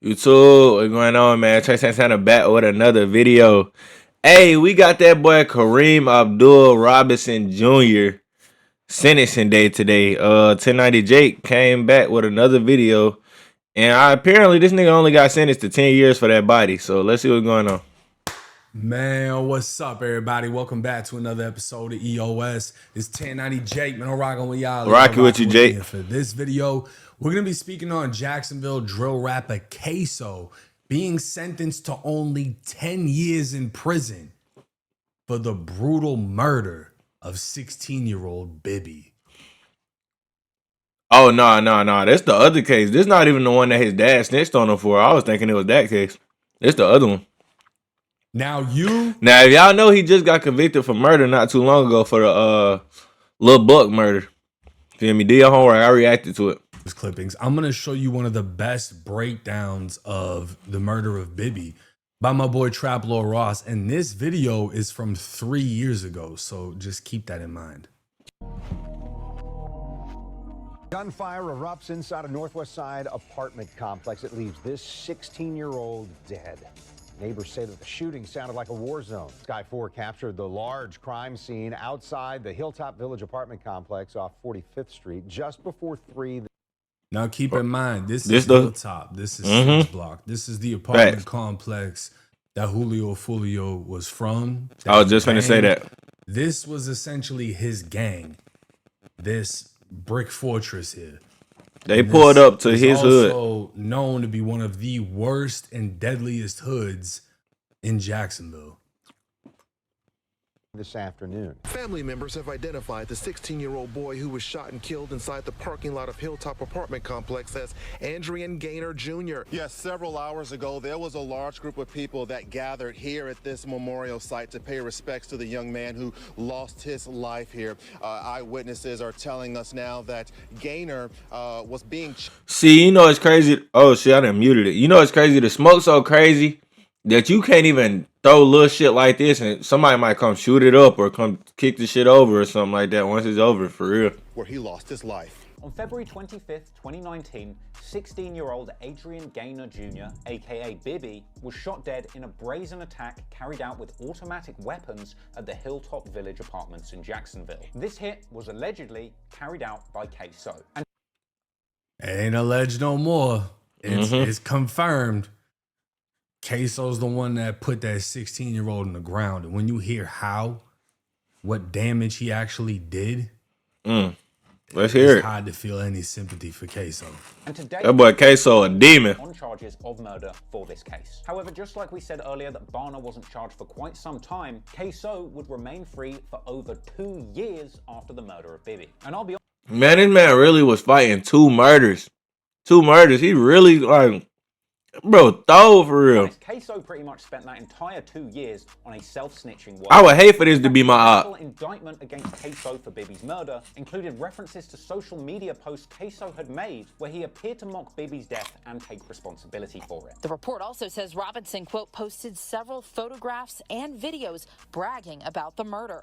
YouTube, what's going on, man? Trey Santana back with another video. Hey, we got that boy Kareem Abdul Robinson Jr. sentencing day today. 1090 Jake came back with another video, and apparently this nigga only got sentenced to 10 years for that body. So let's see what's going on. Man, what's up, everybody? Welcome back to another episode of EOS. It's 1090 Jake, man. I'm rocking with y'all. Rocky with you, Jake. For this video, we're going to be speaking on Jacksonville drill rapper Ksoo being sentenced to only 10 years in prison for the brutal murder of 16-year-old Bibby. Oh, no. That's the other case. This not even the one that his dad snitched on him for. I was thinking it was that case. It's the other one. Now, if y'all know, he just got convicted for murder not too long ago for the Lil Buck murder. Feel me? Do your homework. I reacted to it. Clippings. I'm going to show you one of the best breakdowns of the murder of Bibby by my boy Trap Lord Ross. And this video is from 3 years ago. So just keep that in mind. Gunfire erupts inside a Northwest Side apartment complex. It leaves this 16-year-old dead. Neighbors say that the shooting sounded like a war zone. Sky 4 captured the large crime scene outside the Hilltop Village apartment complex off 45th Street just before 3. Now keep in mind, this is Hilltop. This is 6th block. This is the apartment complex that Fulio was from. I was just going to say that. This was essentially his gang. This brick fortress here. They pulled up to his hood. Also known to be one of the worst and deadliest hoods in Jacksonville. This afternoon, family members have identified the 16-year-old boy who was shot and killed inside the parking lot of Hilltop apartment complex as Adrian Gaynor Jr. Yes, several hours ago, there was a large group of people that gathered here at this memorial site to pay respects to the young man who lost his life here. Eyewitnesses are telling us now that Gaynor was being... See, you know it's crazy. Oh, shit, I done muted it. You know it's crazy. The smoke's so crazy that you can't even throw little shit like this and somebody might come shoot it up or come kick the shit over or something like that once it's over, for real. Where he lost his life. On February 25th, 2019, 16-year-old Adrian Gaynor Jr., aka Bibby, was shot dead in a brazen attack carried out with automatic weapons at the Hilltop Village apartments in Jacksonville. This hit was allegedly carried out by Ksoo. And ain't alleged no more. It's confirmed. Ksoo's the one that put that 16-year-old in the ground. And when you hear what damage he actually did, let's hear it. It's hard to feel any sympathy for Ksoo. And today, that boy Ksoo a demon. On charges of murder for this case. However, just like we said earlier that Barner wasn't charged for quite some time, Ksoo would remain free for over 2 years after the murder of Bibby. And I'll be honest, man, this man really was fighting two murders. He really, like, bro, throw for real. Ksoo pretty much spent that entire 2 years on a self-snitching warrant. I would hate for this to be my op. The indictment against Ksoo for Bibby's murder included references to social media posts Ksoo had made where he appeared to mock Bibby's death and take responsibility for it. The report also says Robinson, quote, posted several photographs and videos bragging about the murder.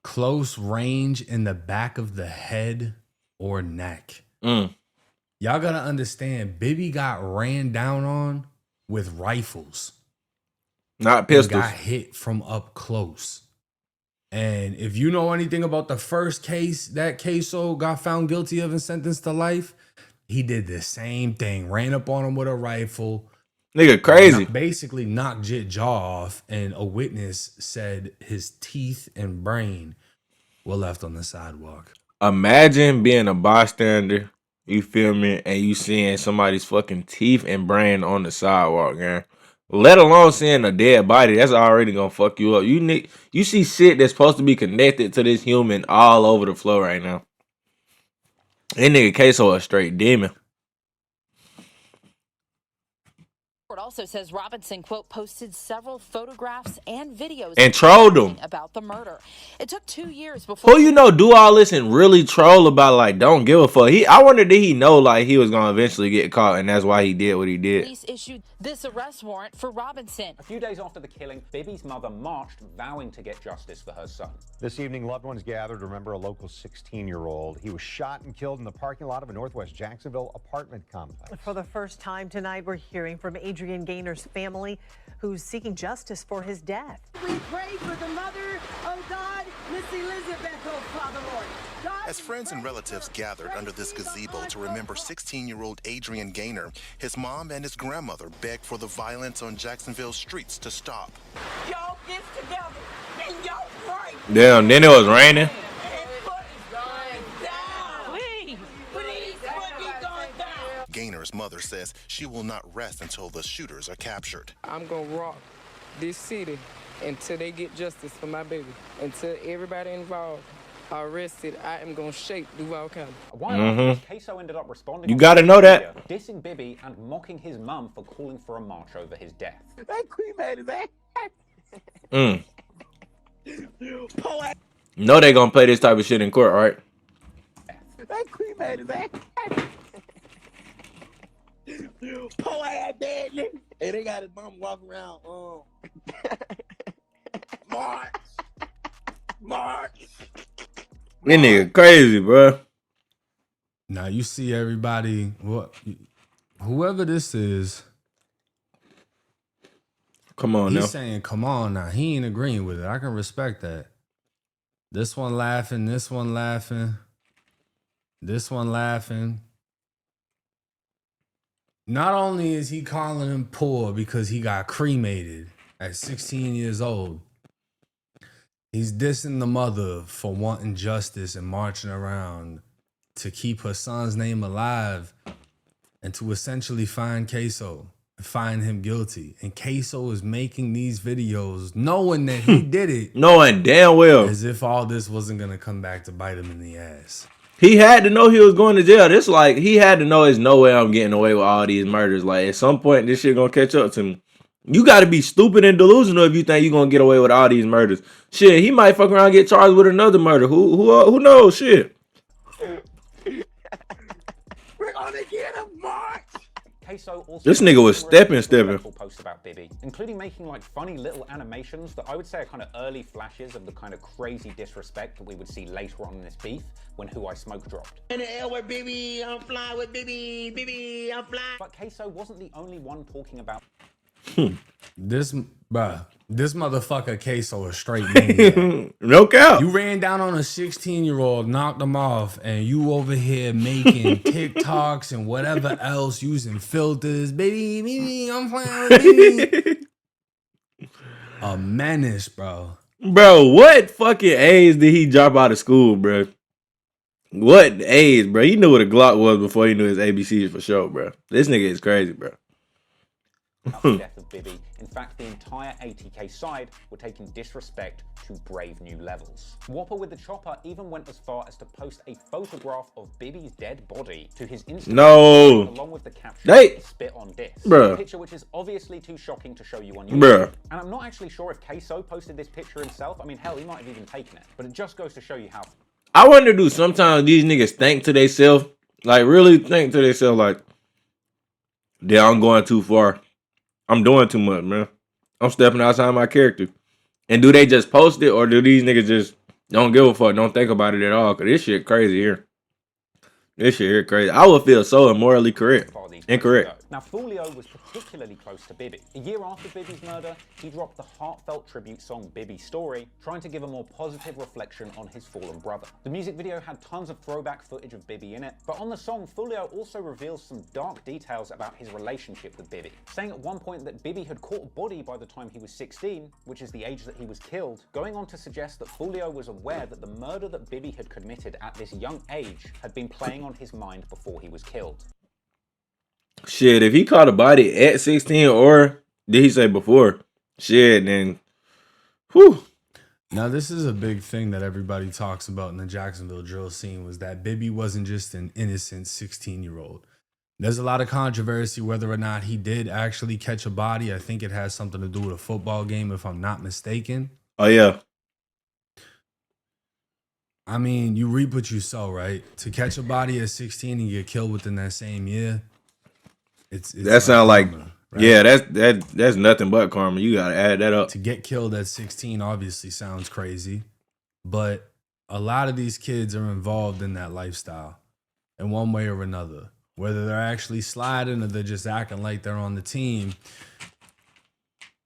Close range in the back of the head or neck. Y'all gotta understand, Bibby got ran down on with rifles. Not pistols. Got hit from up close. And if you know anything about the first case that Ksoo got found guilty of and sentenced to life, he did the same thing. Ran up on him with a rifle. Nigga crazy. Basically knocked Jit jaw off, and a witness said his teeth and brain were left on the sidewalk. Imagine being a bystander, you feel me, and you seeing somebody's fucking teeth and brain on the sidewalk, man. Let alone seeing a dead body, that's already gonna fuck you up. You see shit that's supposed to be connected to this human all over the floor right now. That nigga Ksoo a straight demon. It also says Robinson, quote, posted several photographs and videos and trolled him. about the murder. It took 2 years before. Who you know do all this and really troll about like don't give a fuck. I wonder did he know like he was gonna eventually get caught and that's why he did what he did. Police issued this arrest warrant for Robinson. A few days after the killing, Bibby's mother marched, vowing to get justice for her son. This evening, loved ones gathered to remember a local 16-year-old. He was shot and killed in the parking lot of a Northwest Jacksonville apartment complex. For the first time tonight, we're hearing from Adrian Gaynor's family, who's seeking justice for his death. We pray for the mother, oh God, Miss Elizabeth, oh Father Lord. God, As friends and relatives gathered under this gazebo to remember 16-year-old Adrian Gaynor, his mom and his grandmother begged for the violence on Jacksonville streets to stop. y'all get together and y'all pray. Damn, then it was raining. And put it down. Please, put it down. Gaynor's mother says she will not rest until the shooters are captured. I'm gonna rock this city until they get justice for my baby. Until everybody involved are arrested, I am gonna shake Duval County. A while after, Ksoo ended up responding. You on gotta social know that. media, dissing Bibby and mocking his mum for calling for a march over his death. That cremated that. Know they gonna play this type of shit in court, right? That cremated that. Poor ass dead nigga. And they got his mom walking around. March. This nigga crazy, bro. Now you see everybody, whoever this is, Come on he's now. saying, come on now. He ain't agreeing with it. I can respect that. This one laughing, this one laughing, this one laughing. Not only is he calling him poor because he got cremated at 16 years old, he's dissing the mother for wanting justice and marching around to keep her son's name alive and to essentially find Ksoo and find him guilty. And Ksoo is making these videos knowing that he did it, Knowing damn well. as if all this wasn't going to come back to bite him in the ass. He had to know he was going to jail. This like he had to know there's no way I'm getting away with all these murders. Like at some point this shit gonna catch up to me. You gotta be stupid and delusional if you think you're gonna get away with all these murders. Shit, he might fuck around and get charged with another murder. Who knows? Shit. We're gonna get him, March. Ksoo also This nigga was stepping. Posts about Bibby, including making like funny little animations that I would say are kind of early flashes of the kind of crazy disrespect that we would see later on in this beef when Who I Smoke dropped. In the air with baby, I'm flying with baby, I'm flying. But Ksoo wasn't the only one talking about This motherfucker Ksoo is straight maniac. No cap. You ran down on a 16-year-old, knocked him off, and you over here making TikToks and whatever else, using filters. Baby, I'm playing with baby. A menace, bro. Bro, what fucking age did he drop out of school, bro? What age, bro? He knew what a Glock was before he knew his ABCs for sure, bro. This nigga is crazy, bro. the death of Bibby. In fact, the entire ATK side were taking disrespect to brave new levels. Whopper with the chopper even went as far as to post a photograph of Bibby's dead body to his Instagram, No. along with the caption, They- "Spit on this." Bruh. A picture which is obviously too shocking to show you on Bruh. YouTube. And I'm not actually sure if Ksoo posted this picture himself. I mean, hell, he might have even taken it. But it just goes to show you how I wonder, do sometimes these niggas think to themselves, like really think to themselves, like, yeah, I'm going too far. I'm doing too much, man. I'm stepping outside my character. And do they just post it, or do these niggas just don't give a fuck, don't think about it at all? Because this shit crazy here. This shit here crazy. I would feel so immorally far these incorrect. go. Now, Fulio was particularly close to Bibby. A year after Bibby's murder, he dropped the heartfelt tribute song Bibby's Story, trying to give a more positive reflection on his fallen brother. The music video had tons of throwback footage of Bibby in it, but on the song, Fulio also reveals some dark details about his relationship with Bibby, saying at one point that Bibby had caught a body by the time he was 16, which is the age that he was killed, going on to suggest that Fulio was aware that the murder that Bibby had committed at this young age had been playing on his mind before he was killed. Shit, if he caught a body at 16, or did he say before? Shit, then, whew. Now, this is a big thing that everybody talks about in the Jacksonville drill scene, was that Bibby wasn't just an innocent 16-year-old. There's a lot of controversy whether or not he did actually catch a body. I think it has something to do with a football game, if I'm not mistaken. Oh, yeah. I mean, you reap what you sow, right? To catch a body at 16 and get killed within that same year, it's That sound like, karma, right? yeah, that's nothing but karma. You got to add that up. To get killed at 16 obviously sounds crazy, but a lot of these kids are involved in that lifestyle in one way or another. Whether they're actually sliding or they're just acting like they're on the team.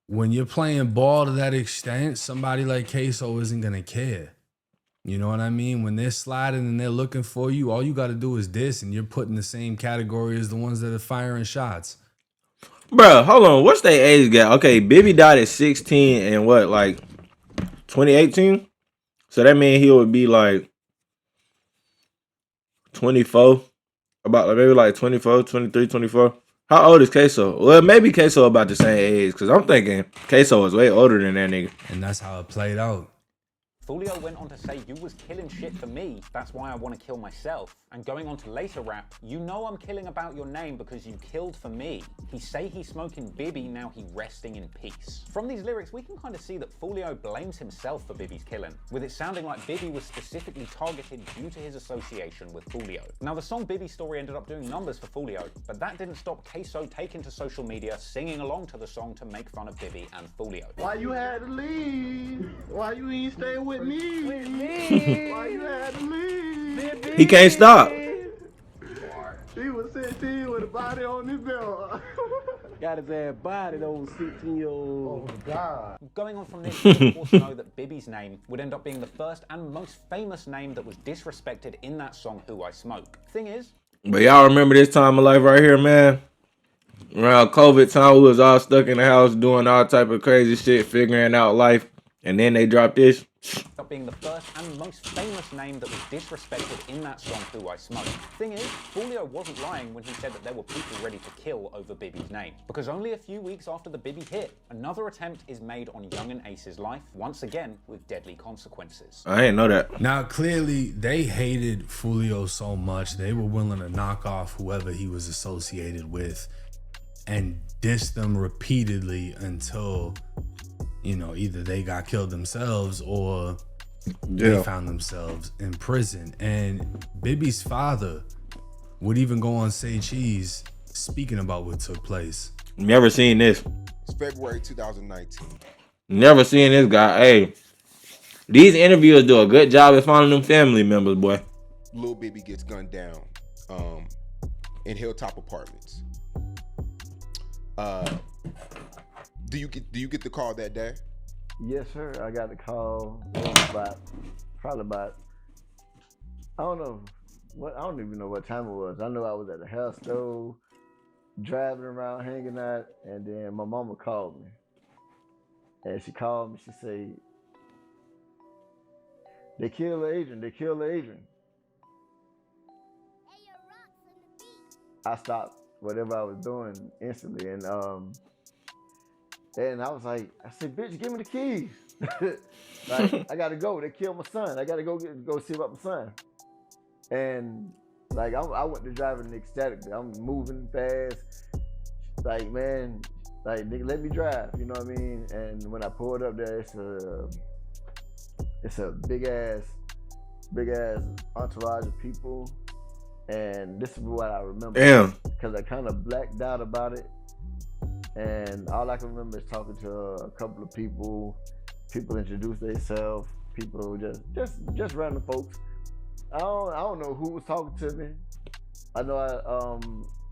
When you're playing ball to that extent, somebody like Ksoo isn't going to care. You know what I mean? When they're sliding and they're looking for you, all you got to do is this, and you're put in the same category as the ones that are firing shots. Bro, hold on. What's their age gap? Okay, Bibby died at 16 and what, like 2018? So that means he would be like 24. About maybe like 24, 23, 24. How old is Ksoo? Well, maybe Ksoo about the same age, because I'm thinking Ksoo is way older than that nigga. And that's how it played out. Fulio went on to say, "You was killing shit for me, that's why I want to kill myself." And going on to later rap, "You know I'm killing about your name because you killed for me. He say he smoking Bibby, now he resting in peace." From these lyrics, we can kind of see that Fulio blames himself for Bibby's killing, with it sounding like Bibby was specifically targeted due to his association with Fulio. Now, the song Bibby Story ended up doing numbers for Fulio, but that didn't stop Ksoo taking to social media, singing along to the song to make fun of Bibby and Fulio. Why you had to leave? Why you ain't stay with me? Why you had to leave? He can't stop. He was 16 with a body on his belt. Got his ass body, those 16-year-old. Oh, God. Going on from this, we of course know that Bibby's name would end up being the first and most famous name that was disrespected in that song, Who I Smoke. Thing is... But y'all remember this time of life right here, man? Around COVID time, we was all stuck in the house doing all type of crazy shit, figuring out life. And then they dropped this. Being the first and most famous name that was disrespected in that song, Who I Smoke. Thing is, Fulio wasn't lying when he said that there were people ready to kill over Bibby's name. Because only a few weeks after the Bibby hit, another attempt is made on Young and Ace's life, once again with deadly consequences. I didn't know that. Now, clearly, they hated Fulio so much, they were willing to knock off whoever he was associated with and diss them repeatedly until, you know, either they got killed themselves or they found themselves in prison. And Bibby's father would even go on Say Cheese speaking about what took place. Never seen this. It's February 2019. Never seen this guy. Hey, these interviewers do a good job at finding them family members, boy. Lil Bibby gets gunned down in Hilltop Apartments. Do you get the call that day? Yes, sir. I got the call probably about, I don't even know what time it was. I know I was at the hair store, driving around, hanging out, and then my mama called me. And she called me, she said, "They killed Adrian, they killed Adrian." I stopped whatever I was doing instantly, and I was like, I said, "Bitch, give me the keys." Like, I gotta go. They killed my son. I gotta go see about my son. And like, I went to driving ecstatically. I'm moving fast. Like, man, like, nigga, let me drive. You know what I mean? And when I pulled up there, it's a big ass entourage of people. And this is what I remember. Damn. Because I kind of blacked out about it. And all I can remember is talking to a couple of people. People introduced themselves. People just random folks. I don't know who was talking to me. I know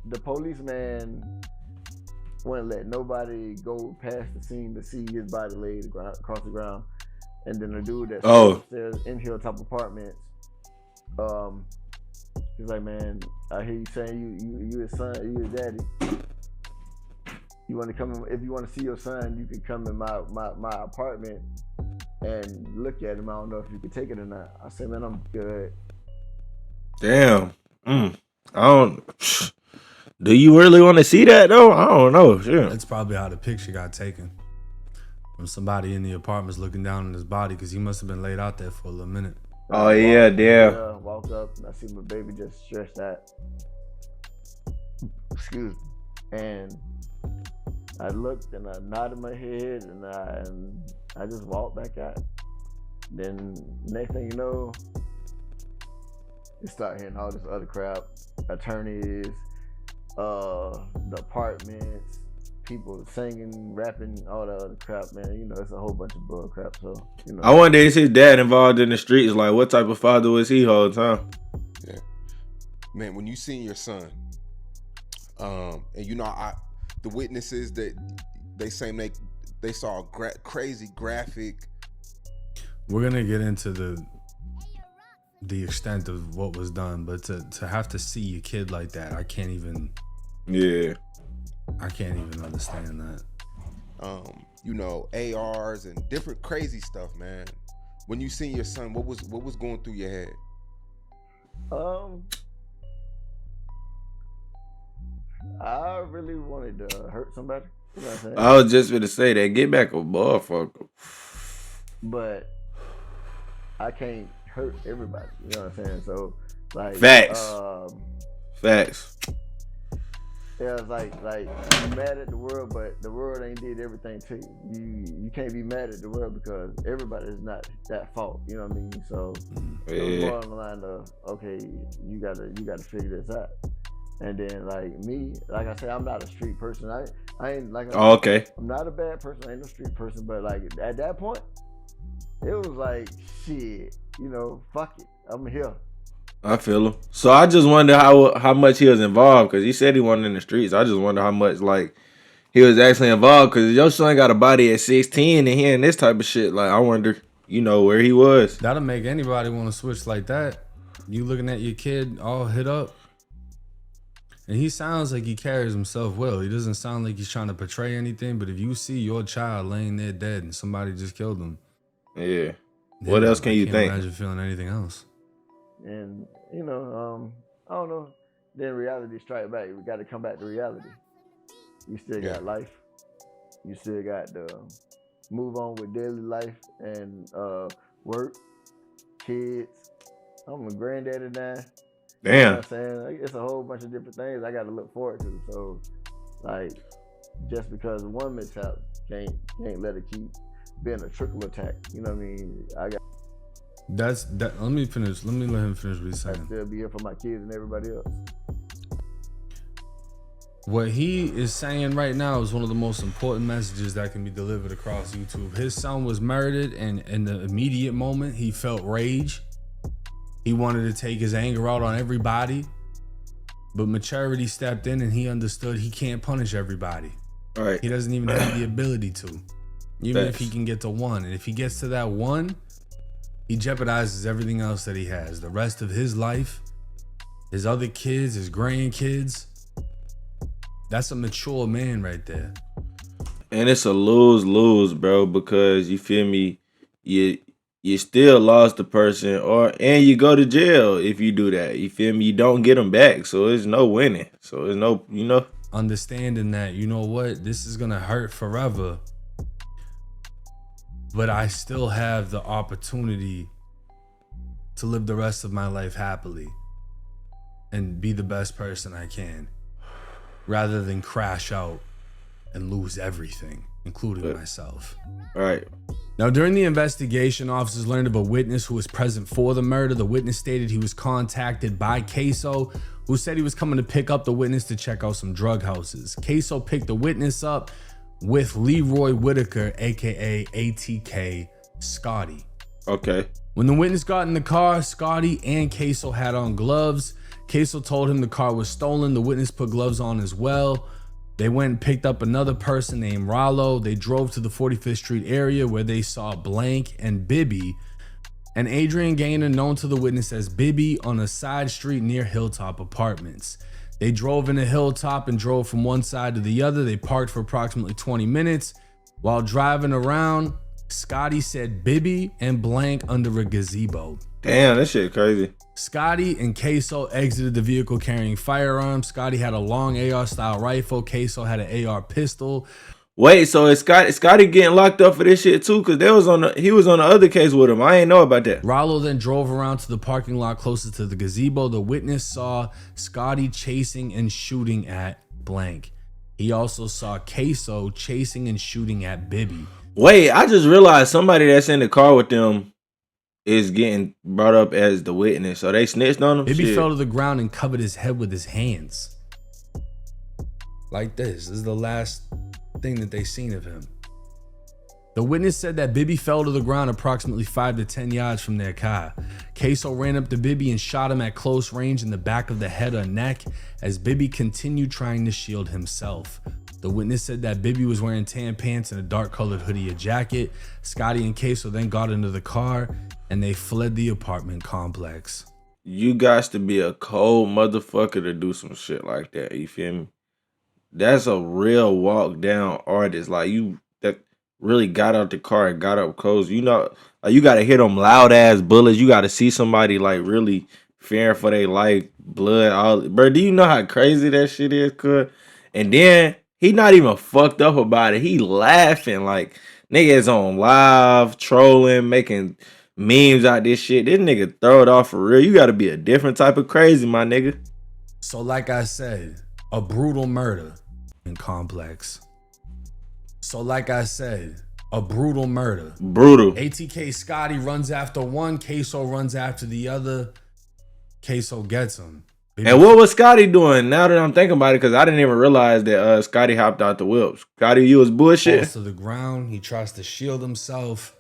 the policeman wouldn't let nobody go past the scene to see his body laid across the ground. And then the dude that's upstairs in Hilltop Apartments, he's like, "Man, I hear you saying you his son, you his daddy. You want to come in, if you want to see your son, you can come in my apartment and look at him. I don't know if you can take it or not." I said, "Man, I'm good." Damn. I don't. Do you really want to see that though? I don't know. Sure. That's probably how the picture got taken. From somebody in the apartments looking down on his body, because he must have been laid out there for a little minute. Oh yeah, damn. Walk up and I see my baby just stretched out. Excuse me. And I looked and I nodded my head and I just walked back out. Then next thing you know, you start hearing all this other crap, attorneys, the apartments, people singing, rapping, all that other crap, man. You know, it's a whole bunch of bull crap. So, you know. I wonder, is his dad involved in the streets? Like, what type of father was he whole time? Yeah, man. When you seen your son, and you know, the witnesses that they say they saw crazy graphic. We're gonna get into the extent of what was done, but to have to see a kid like that, I can't even. Yeah. I can't even understand that. You know, ARs and different crazy stuff, man. When you seen your son, what was going through your head? I really wanted to hurt somebody. You know what I'm saying? I was just gonna say that. Get back a motherfucker. But I can't hurt everybody. You know what I'm saying? So, like, Facts. Facts. Yeah, it's like you mad at the world, but the world ain't did everything to you. You can't be mad at the world because everybody is not that fault. You know what I mean? So it was more on the line of, okay, you gotta figure this out. And then like me, like I said, I'm not a street person. I ain't like okay. I'm not a bad person. I ain't no street person. But like at that point, it was like shit. You know, fuck it. I'm here. I feel him. So I just wonder how much he was involved, because he said he wasn't in the streets. I just wonder how much like he was actually involved, because your son got a body at 16 and hearing this type of shit. Like, I wonder, you know, where he was. That'll make anybody want to switch like that. You looking at your kid all hit up, and he sounds like he carries himself well. He doesn't sound like he's trying to portray anything. But if you see your child laying there dead and somebody just killed him, yeah, what else can you think? Imagine feeling anything else. And you know, I don't know. Then reality strike back. We got to come back to reality. You still got life. You still got to move on with daily life and work, kids. I'm a granddaddy now. Damn. You know what I'm saying? Like, it's a whole bunch of different things I got to look forward to. So, like, just because one mishap, can't let it keep being a trickle attack. You know what I mean? Let me finish. Let me let him finish what he's saying. I still be here for my kids and everybody else. What he is saying right now is one of the most important messages that can be delivered across YouTube. His son was murdered, and in the immediate moment, he felt rage. He wanted to take his anger out on everybody, but maturity stepped in and he understood he can't punish everybody. All right. He doesn't even have the ability to, even if he can get to one. And if he gets to that one, he jeopardizes everything else that he has. The rest of his life, his other kids, his grandkids. That's a mature man right there. And it's a lose-lose, bro, because you feel me, you still lost the person, and you go to jail if you do that. You feel me? You don't get them back, so there's no winning. So there's no, you know. Understanding that, you know what, this is gonna hurt forever, but I still have the opportunity to live the rest of my life happily and be the best person I can, rather than crash out and lose everything, including myself. All right. Now, during the investigation, officers learned of a witness who was present for the murder. The witness stated he was contacted by Ksoo, who said he was coming to pick up the witness to check out some drug houses. Ksoo picked the witness up with Leroy Whitaker, aka ATK Scotty. Okay. When the witness got in the car, Scotty and Ksoo had on gloves. Ksoo told him the car was stolen. The witness put gloves on as well. They went and picked up another person named Rollo. They drove to the 45th Street area where they saw Blank and Bibby, and Adrian Gaynor, known to the witness as Bibby, on a side street near Hilltop Apartments. They drove into Hilltop and drove from one side to the other. They parked for approximately 20 minutes. While driving around, Scotty said Bibby and Blank under a gazebo. Damn, that shit crazy. Scotty and Ksoo exited the vehicle carrying firearms. Scotty had a long AR style rifle. Ksoo had an AR pistol. Wait, so is Scotty getting locked up for this shit too? Cause he was on the other case with him. I ain't know about that. Rollo then drove around to the parking lot closest to the gazebo. The witness saw Scotty chasing and shooting at blank. He also saw Ksoo chasing and shooting at Bibby. Wait, I just realized somebody that's in the car with them is getting brought up as the witness. So they snitched on him? Bibby Shit. fell to the ground and covered his head with his hands. Like this. This is the last thing that they seen of him. The witness said that Bibby fell to the ground approximately 5 to 10 yards from their car. Ksoo ran up to Bibby and shot him at close range in the back of the head or neck as Bibby continued trying to shield himself. The witness said that Bibby was wearing tan pants and a dark colored hoodie or jacket. Scotty and Ksoo then got into the car and they fled the apartment complex. You got to be a cold motherfucker to do some shit like that. You feel me? That's a real walk down artist. Like you that really got out the car and got up close. You know, like you gotta hit them loud ass bullets. You gotta see somebody like really fearing for their life, blood, all. Bro, do you know how crazy that shit is, cuz? And then he not even fucked up about it. He laughing like niggas on live, trolling, making memes out this shit. This nigga throw it off for real. You gotta be a different type of crazy, my nigga. So like I said, a brutal murder in complex. So like I said, a brutal murder. Brutal. ATK Scotty runs after one, Ksoo runs after the other. Ksoo gets him. Baby. And what was Scotty doing? Now that I'm thinking about it, because I didn't even realize that Scotty hopped out the whip. Scotty, you was bullshit. Falls to the ground. He tries to shield himself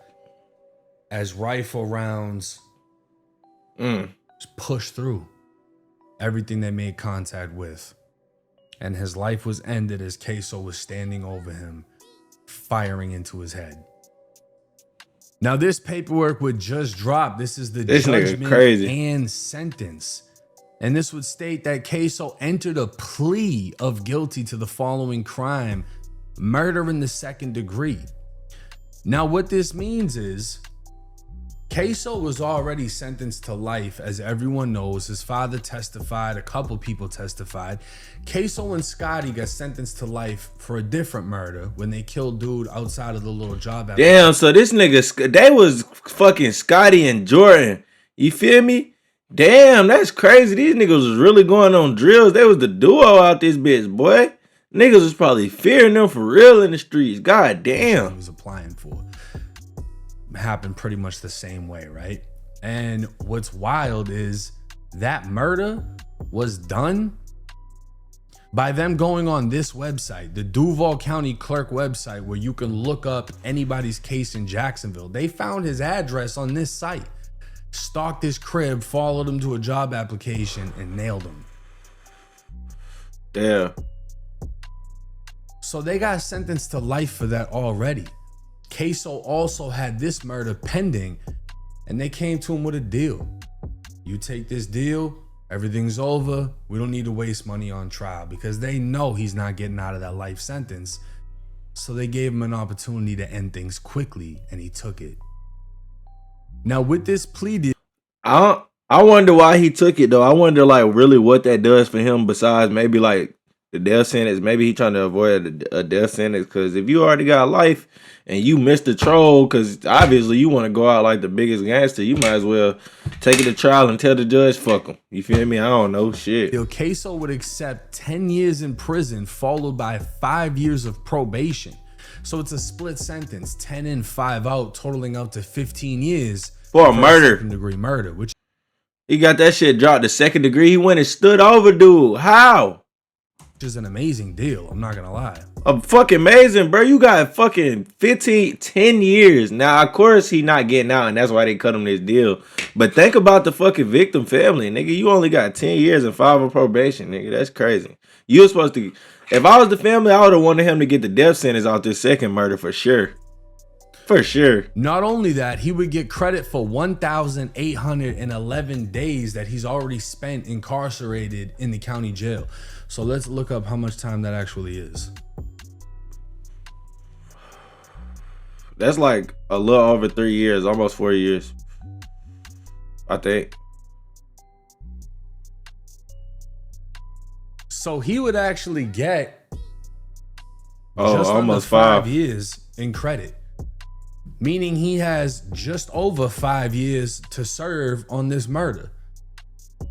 as rifle rounds just push through everything they made contact with. And his life was ended as Ksoo was standing over him, firing into his head. Now, this paperwork would just drop. This is the judgment and sentence. And this would state that Ksoo entered a plea of guilty to the following crime: murder in the second degree. Now, what this means is Ksoo was already sentenced to life, as everyone knows. His father testified, a couple people testified. Ksoo and Scotty got sentenced to life for a different murder when they killed dude outside of the little job. Damn, so this nigga, they was fucking Scotty and Jordan. You feel me? Damn, that's crazy. These niggas was really going on drills. They was the duo out this bitch, boy. Niggas was probably fearing them for real in the streets. God damn. He was applying for happened pretty much the same way, right? And what's wild is that murder was done by them going on this website, the Duval County Clerk website, where you can look up anybody's case in Jacksonville. They found his address on this site, stalked his crib, followed him to a job application, and nailed him. Damn. So they got sentenced to life for that already. Ksoo also had this murder pending, and they came to him with a deal. You take this deal, everything's over. We don't need to waste money on trial, because they know he's not getting out of that life sentence. So they gave him an opportunity to end things quickly, and he took it. Now with this plea deal, I wonder why he took it though. I wonder like really what that does for him besides maybe like the death sentence. Maybe he trying to avoid a death sentence, because if you already got life and you missed the troll, because obviously you want to go out like the biggest gangster, you might as well take it to trial and tell the judge fuck him. You feel me? I don't know shit. Ksoo would accept 10 years in prison followed by 5 years of probation. So it's a split sentence, 10 in, 5 out, totaling up to 15 years for a murder. Second degree murder, which he got that shit dropped to second degree. He went and stood over dude. How? is an amazing deal, I'm not gonna lie. Fucking amazing, bro. You got fucking 10 years. Now, of course, he not getting out, and that's why they cut him this deal. But think about the fucking victim family, nigga. You only got 10 years and 5 on probation, nigga. That's crazy. You were supposed to... If I was the family, I would have wanted him to get the death sentence out this second murder for sure. For sure. Not only that, he would get credit for 1,811 days that he's already spent incarcerated in the county jail. So let's look up how much time that actually is. That's like a little over 3 years, almost 4 years, I think. So he would actually get Oh, just under almost 5 5. years in credit, meaning he has just over 5 years to serve on this murder.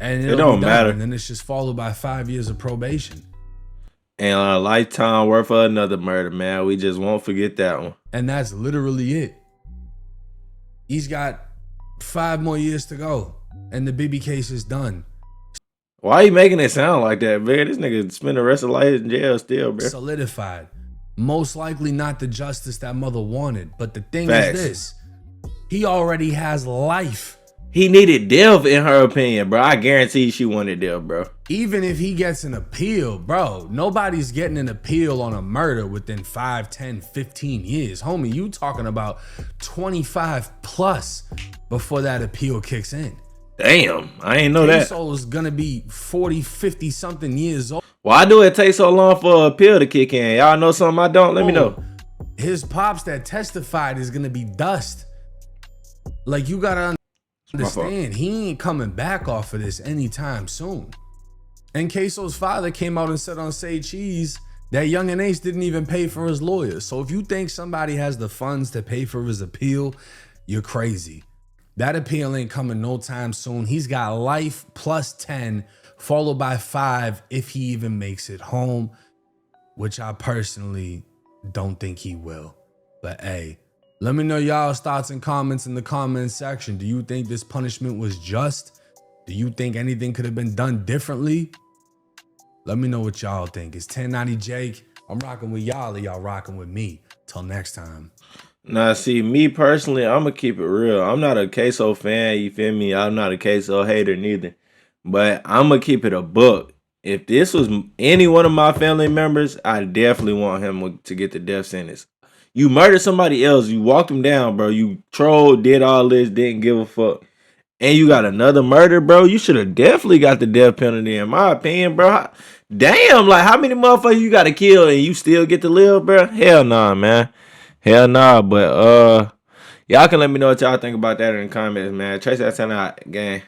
And it'll don't be done. matter. And then it's just followed by 5 years of probation. And a lifetime worth of another murder, man. We just won't forget that one. And that's literally it. He's got 5 more years to go. And the Bibby case is done. Why are you making it sound like that, man? This nigga spend the rest of life in jail still, bro. Solidified. Most likely not the justice that mother wanted. But the thing Facts. is this. He already has life. He needed death in her opinion, bro. I guarantee she wanted death, bro. Even if he gets an appeal, bro, nobody's getting an appeal on a murder within 5, 10, 15 years. Homie, you talking about 25 plus before that appeal kicks in. Damn, I ain't know that. Ksoo is gonna be 40, 50 something years old. Why do it take so long for an appeal to kick in? Y'all know something I don't? Let me know. His pops that testified is gonna be dust. Like, you gotta understand, he ain't coming back off of this anytime soon. And Ksoo's father came out and said on Say Cheese that Young and Ace didn't even pay for his lawyer. So if you think somebody has the funds to pay for his appeal, you're crazy. That appeal ain't coming no time soon. He's got life plus 10, followed by 5 if he even makes it home, which I personally don't think he will. But hey, let me know y'all's thoughts and comments in the comments section. Do you think this punishment was just? Do you think anything could have been done differently? Let me know what y'all think. It's 1090 Jake. I'm rocking with y'all, or y'all rocking with me. Till next time. Nah, see, me personally, I'm gonna keep it real. I'm not a Ksoo fan, you feel me? I'm not a Ksoo hater neither. But I'm gonna keep it a buck. If this was any one of my family members, I definitely want him to get the death sentence. You murdered somebody else, you walked him down, bro. You trolled, did all this, didn't give a fuck. And you got another murder, bro. You should have definitely got the death penalty, in my opinion, bro. Damn, like, how many motherfuckers you gotta kill and you still get to live, bro? Hell nah, man. Hell nah, but y'all can let me know what y'all think about that in the comments, man. Trace that 10 out, gang.